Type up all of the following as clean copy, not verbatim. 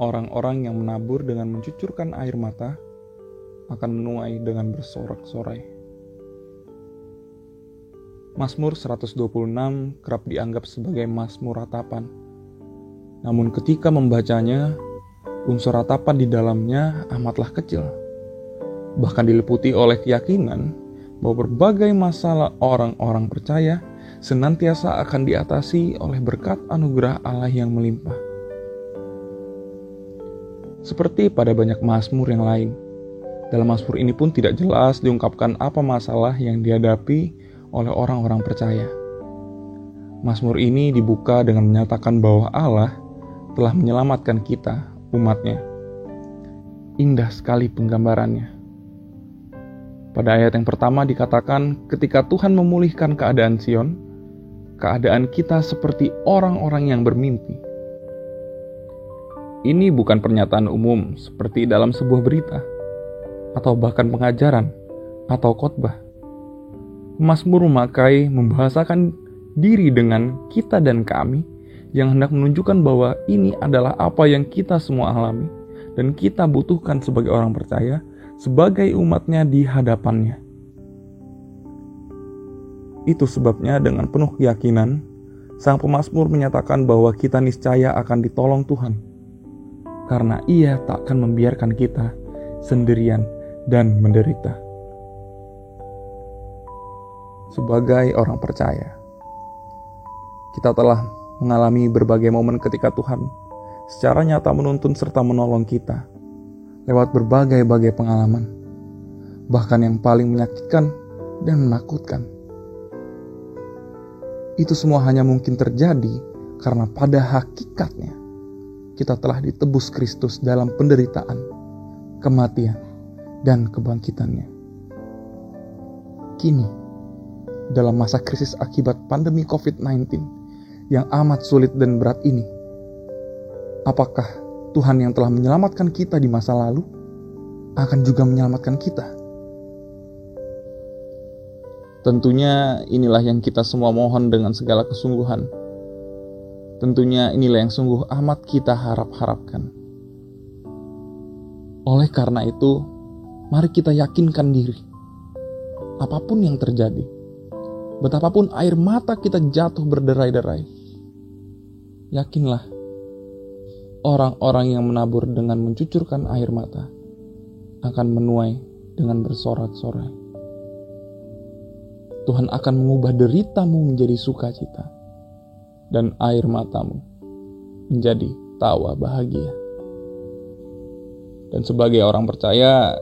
Orang-orang yang menabur dengan mencucurkan air mata akan menuai dengan bersorak-sorai. Mazmur 126 kerap dianggap sebagai mazmur ratapan. Namun ketika membacanya, unsur ratapan di dalamnya amatlah kecil. Bahkan diliputi oleh keyakinan bahwa berbagai masalah orang-orang percaya senantiasa akan diatasi oleh berkat anugerah Allah yang melimpah. Seperti pada banyak mazmur yang lain, dalam mazmur ini pun tidak jelas diungkapkan apa masalah yang dihadapi oleh orang-orang percaya. Mazmur ini dibuka dengan menyatakan bahwa Allah telah menyelamatkan kita, umatnya. Indah sekali penggambarannya. Pada ayat yang pertama dikatakan, ketika Tuhan memulihkan keadaan Sion, keadaan kita seperti orang-orang yang bermimpi. Ini bukan pernyataan umum seperti dalam sebuah berita, atau bahkan pengajaran, atau khotbah. Mazmur memakai membahasakan diri dengan kita dan kami yang hendak menunjukkan bahwa ini adalah apa yang kita semua alami dan kita butuhkan sebagai orang percaya, sebagai umatnya di hadapannya. Itu sebabnya dengan penuh keyakinan, sang pemazmur menyatakan bahwa kita niscaya akan ditolong Tuhan, karena Ia tak akan membiarkan kita sendirian dan menderita. Sebagai orang percaya, kita telah mengalami berbagai momen ketika Tuhan secara nyata menuntun serta menolong kita lewat berbagai pengalaman, bahkan yang paling menyakitkan dan menakutkan. Itu semua hanya mungkin terjadi karena pada hakikatnya kita telah ditebus Kristus dalam penderitaan, kematian, dan kebangkitannya. Kini, dalam masa krisis akibat pandemi COVID-19 yang amat sulit dan berat ini, apakah Tuhan yang telah menyelamatkan kita di masa lalu akan juga menyelamatkan kita? Tentunya inilah yang kita semua mohon dengan segala kesungguhan. Tentunya inilah yang sungguh amat kita harapkan. Oleh karena itu, mari kita yakinkan diri. Apapun yang terjadi, betapapun air mata kita jatuh berderai-derai, yakinlah, orang-orang yang menabur dengan mencucurkan air mata akan menuai dengan bersorak-sorai. Tuhan akan mengubah deritamu menjadi sukacita, dan air matamu menjadi tawa bahagia. Dan sebagai orang percaya,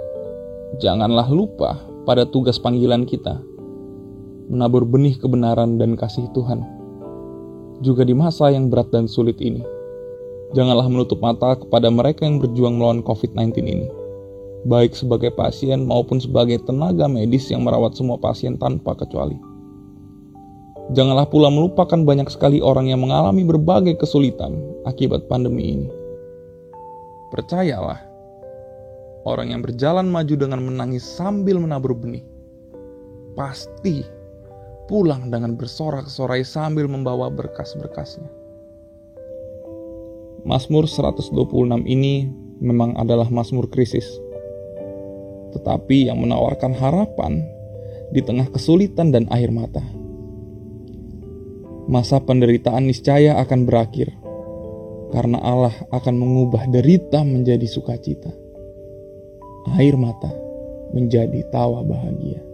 janganlah lupa pada tugas panggilan kita, menabur benih kebenaran dan kasih Tuhan. Juga di masa yang berat dan sulit ini, janganlah menutup mata kepada mereka yang berjuang melawan COVID-19 ini, baik sebagai pasien maupun sebagai tenaga medis yang merawat semua pasien tanpa kecuali. Janganlah pula melupakan banyak sekali orang yang mengalami berbagai kesulitan akibat pandemi ini. Percayalah, orang yang berjalan maju dengan menangis sambil menabur benih, pasti pulang dengan bersorak-sorai sambil membawa berkas-berkasnya. Mazmur 126 ini memang adalah mazmur krisis, tetapi yang menawarkan harapan di tengah kesulitan dan air mata. Masa penderitaan niscaya akan berakhir, karena Allah akan mengubah derita menjadi sukacita, air mata menjadi tawa bahagia.